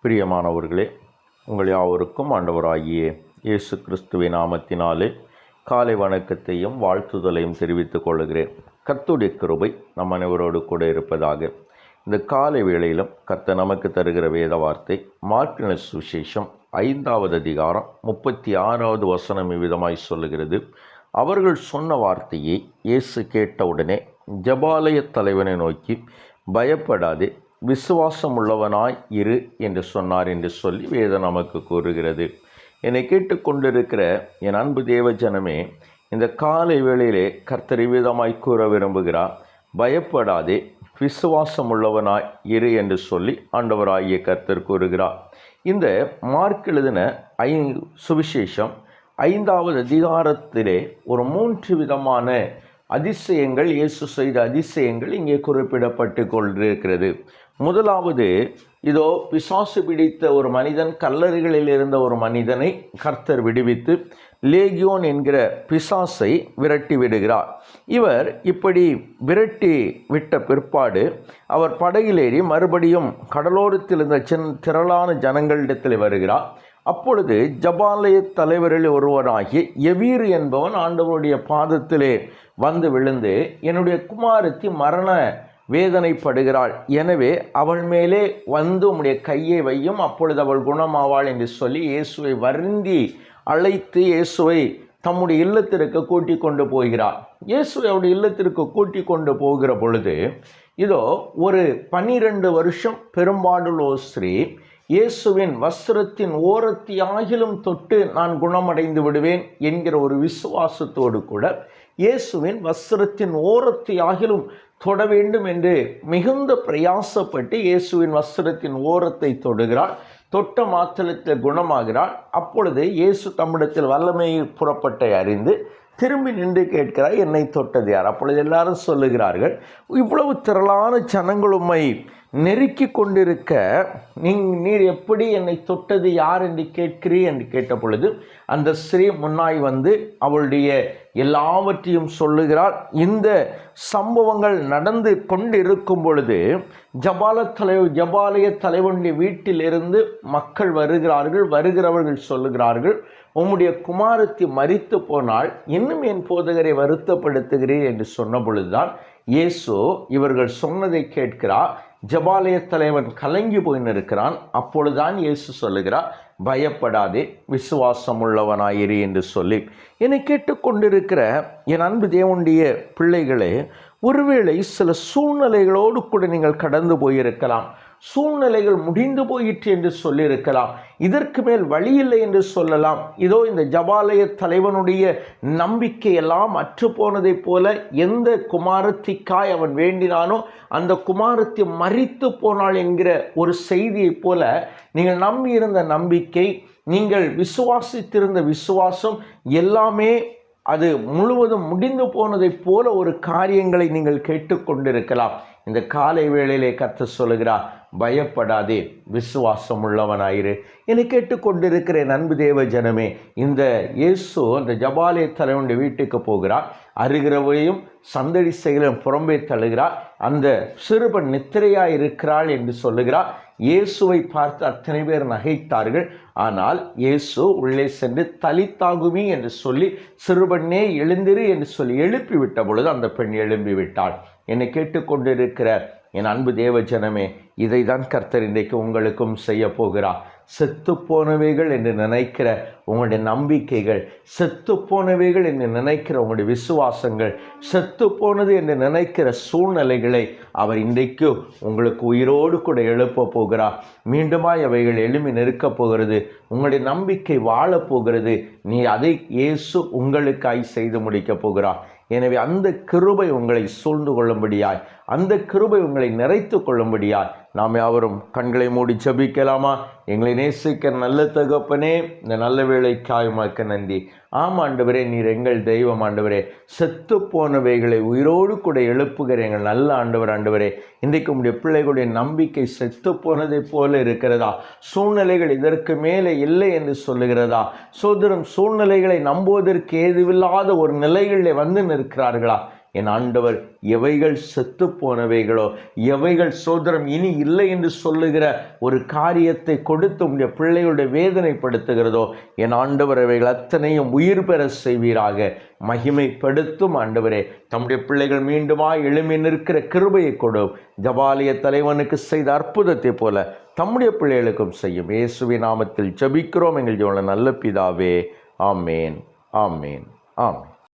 பிரியமானவர்களே, உங்கள் யாவருக்கும் ஆண்டவராகிய இயேசு கிறிஸ்துவின் நாமத்தினாலே காலை வணக்கத்தையும் வாழ்த்துதலையும் தெரிவித்துக் கொள்கிறேன். கர்த்தருடைய கிருபை நம் அனைவரோடு கூட இருப்பதாக. இந்த காலை வேளையிலும் கர்த்தர் நமக்கு தருகிற வேத வார்த்தை மார்க்கின சுவிசேஷம் 5வது அதிகாரம் 36வது வசனம் இவ்விதமாய் சொல்லுகிறது. அவர்கள் சொன்ன வார்த்தையை இயேசு கேட்டவுடனே ஜெபாலய தலைவனை நோக்கி, பயப்படாதே, விசுவாசம் உள்ளவனாய் இரு என்று சொன்னார் என்று சொல்லி வேதம் நமக்கு கூறுகிறது. என்னை கேட்டுக்கொண்டிருக்கிற என் அன்பு தேவ ஜனமே, இந்த காலை வேளையிலே கர்த்தர் விதமாய் கூற விரும்புகிறார். பயப்படாதே, விசுவாசம் உள்ளவனாய் இரு என்று சொல்லி ஆண்டவராகிய கர்த்தர் கூறுகிறார். இந்த மார்க் எழுதின சுவிசேஷம் 5வது அதிகாரத்திலே ஒரு 3 விதமான அதிசயங்கள், இயேசு செய்த அதிசயங்கள் இங்கே குறிப்பிடப்பட்டு கொண்டிருக்கிறது. முதலாவது, இதோ பிசாசு பிடித்த ஒரு மனிதன், கல்லறைகளில் இருந்த ஒரு மனிதனை கர்த்தர் விடுவித்து லேகியோன் என்கிற பிசாசை விரட்டி விடுகிறார். இவர் இப்படி விரட்டி விட்ட பிற்பாடு அவர் படகிலேறி மறுபடியும் கடலோரத்தில் இருந்த திரளான ஜனங்களிடத்தில் வருகிறார். அப்பொழுது ஜெபாலய தலைவரில் ஒருவனாகி எவீரு என்பவன் ஆண்டவருடைய பாதத்திலே வந்து விழுந்து, என்னுடைய குமாரத்தி மரண வேதனைப்படுகிறாள், எனவே அவள் மேலே வந்து உம்முடைய கையை வையும், அப்பொழுது அவள் குணமாவாள் என்று சொல்லி இயேசுவை வருந்தி அழைத்து இயேசுவை தம்முடைய இல்லத்திற்கு கூட்டிக் கொண்டு போகிறார். இயேசுவை அவருடைய இல்லத்திற்கு கூட்டிக் கொண்டு போகிற பொழுது, இதோ ஒரு 12 வருஷம் பெரும்பாடுள்ள ஸ்திரீ இயேசுவின் வஸ்திரத்தின் ஓரத்தையாகிலும் தொட்டு நான் குணமடைந்து விடுவேன் என்கிற ஒரு விசுவாசத்தோடு கூட இயேசுவின் வஸ்திரத்தின் ஓரத்தையாகிலும் தொட வேண்டும் என்று மிகுந்த பிரயாசப்பட்டு இயேசுவின் வஸ்திரத்தின் ஓரத்தை தொடுகிறாள். தொட்ட மாத்திரத்தில் குணமாகிறாள். அப்பொழுது இயேசு தம்மிடத்தில் வல்லமை புறப்பட்டை அறிந்து திரும்பி நின்று கேட்கிறார், என்னை தொட்டது யார்? அப்பொழுது எல்லாரும் சொல்லுகிறார்கள், இவ்வளவு திரளான ஜனங்கள் உம்மை நெருக்கி கொண்டிருக்க நீர் எப்படி என்னை தொட்டது யார் என்று கேட்கிறீர் என்று கேட்ட பொழுது அந்த ஸ்திரீ முன்னாய் வந்து அவளுடைய எல்லாவற்றையும் சொல்லுகிறாள். இந்த சம்பவங்கள் நடந்து கொண்டிருக்கும் பொழுது ஜெபாலய தலைவனுடைய வீட்டிலிருந்து மக்கள் வருகிறவர்கள் சொல்லுகிறார்கள், உம்முடைய குமாரத்தி மரித்து போனால் இன்னும் என் போதகரை வருத்தப்படுத்துகிறீர் என்று சொன்ன பொழுதுதான் இயேசு இவர்கள் சொன்னதை கேட்கிறார். ஜெபாலய தலைவன் கலங்கி போய் நிற்கிறான். அப்பொழுதுதான் இயேசு சொல்லுகிறார், பயப்படாதே, விசுவாசம் உள்ளவனாயிரு என்று சொல்லி. என்னை கேட்டுக்கொண்டிருக்கிற என் அன்பு தேவனுடைய பிள்ளைகளே, ஒருவேளை சில சூழ்நிலைகளோடு கூட நீங்கள் கடந்து போயிருக்கலாம். சூழ்நிலைகள் முடிந்து போயிற்று என்று சொல்லியிருக்கலாம். இதற்கு மேல் வழியில்லை என்று சொல்லலாம். இதோ இந்த ஜெபாலய தலைவனுடைய நம்பிக்கை எல்லாம் அற்று போனதைப் போல, எந்த குமாரத்திக்காய் அவன் வேண்டினானோ அந்த குமாரத்தி மரித்து போனாள் என்கிற ஒரு செய்தியைப் போல நீங்கள் நம்பியிருந்த நம்பிக்கை, நீங்கள் விசுவாசித்திருந்த விசுவாசம் எல்லாமே அது முழுவதும் முடிந்து போனதைப் போல ஒரு காரியங்களை நீங்கள் கேட்டுக்கொண்டிருக்கலாம். இந்த காலை வேளையிலே கர்த்தர் சொல்லுகிறார், பயப்படாதே, விசுவாசம் உள்ளவனாயிரு. என்னை கேட்டுக்கொண்டிருக்கிற அன்பு தேவ ஜனமே, இந்த இயேசு அந்த ஜெபாலய தலைவனுடைய வீட்டுக்கு போகிறார். அருகிறவையும் சந்தடி செயலும் புறம்பே தள்ளுகிறார். அந்த சிறுவன் நித்திரையாய் இருக்கிறாள் என்று சொல்லுகிறார். இயேசுவை பார்த்து அத்தனை பேர் நகைத்தார்கள். ஆனால் இயேசு உள்ளே சென்று தலித்தாகுமி என்று சொல்லி, சிறுவனே எழுந்திரு என்று சொல்லி எழுப்பிவிட்ட பொழுது அந்த பெண் எழும்பிவிட்டாள். என்னை கேட்டுக்கொண்டிருக்கிற என் அன்பு தேவ ஜனமே, இதை தான் கர்த்தர் இன்றைக்கு உங்களுக்கும் செய்ய போகிறார். செத்து போனவைகள் என்று நினைக்கிற உங்களுடைய நம்பிக்கைகள், செத்து போனவைகள் என்று நினைக்கிற உங்களுடைய விசுவாசங்கள், செத்து போனது என்று நினைக்கிற சூழ்நிலைகளை அவர் இன்றைக்கு உங்களுக்கு உயிரோடு கூட எழுப்ப போகிறார். மீண்டுமாய் அவைகள் எழுப்பி நிற்கப் போகிறது. உங்களுடைய நம்பிக்கை வாழப்போகிறது. அதை இயேசு உங்களுக்காய் செய்து முடிக்கப் போகிறார். எனவே அந்த கிருபை உங்களை சூழ்ந்து கொள்ளும்படியாய், அந்த கிருபை உங்களை நிறைத்து கொள்ளும்படியாய் நாம் யாவரும் கண்களை மூடி ஜெபிக்கலாமா? எங்களை நேசிக்க நல்ல தகப்பனே, இந்த நல்ல வேளைக்காய் உமக்கு நன்றி. ஆண்டவரே, நீர் எங்கள் தெய்வம் ஆண்டவரே. செத்து போனவைகளை உயிரோடு கூட எழுப்புகிற எங்கள் நல்ல ஆண்டவரே, இன்றைக்கு உங்களுடைய பிள்ளைகளுடைய நம்பிக்கை செத்து போனதை போல இருக்கிறதா? சூழ்நிலைகள் இதற்கு மேலே இல்லை என்று சொல்லுகிறதா? சோதரம் சூழ்நிலைகளை நம்புவதற்கு ஏதுவில்லாத ஒரு நிலைகளில் வந்து நிற்கிறார்களா? என் ஆண்டவர் எவைகள் செத்து போனவைகளோ, எவைகள் சோதரம் இனி இல்லை என்று சொல்லுகிற ஒரு காரியத்தை கொடுத்து உடைய பிள்ளைகளுடைய வேதனைப்படுத்துகிறதோ, என் ஆண்டவர் அவைகள் அத்தனையும் உயிர் பெற செய்வீராக. மகிமைப்படுத்தும் ஆண்டவரே, தம்முடைய பிள்ளைகள் மீண்டுமா எழுமி நிற்கிற கிருபையை கொடு. ஜபாலய தலைவனுக்கு செய்த அற்புதத்தை போல தம்முடைய பிள்ளைகளுக்கும் செய்யும். இயேசுவின் நாமத்தில் ஜெபிக்கிறோம் எங்கள் ஜீவனுள்ள நல்ல பிதாவே. ஆமேன், ஆமேன், ஆமேன்.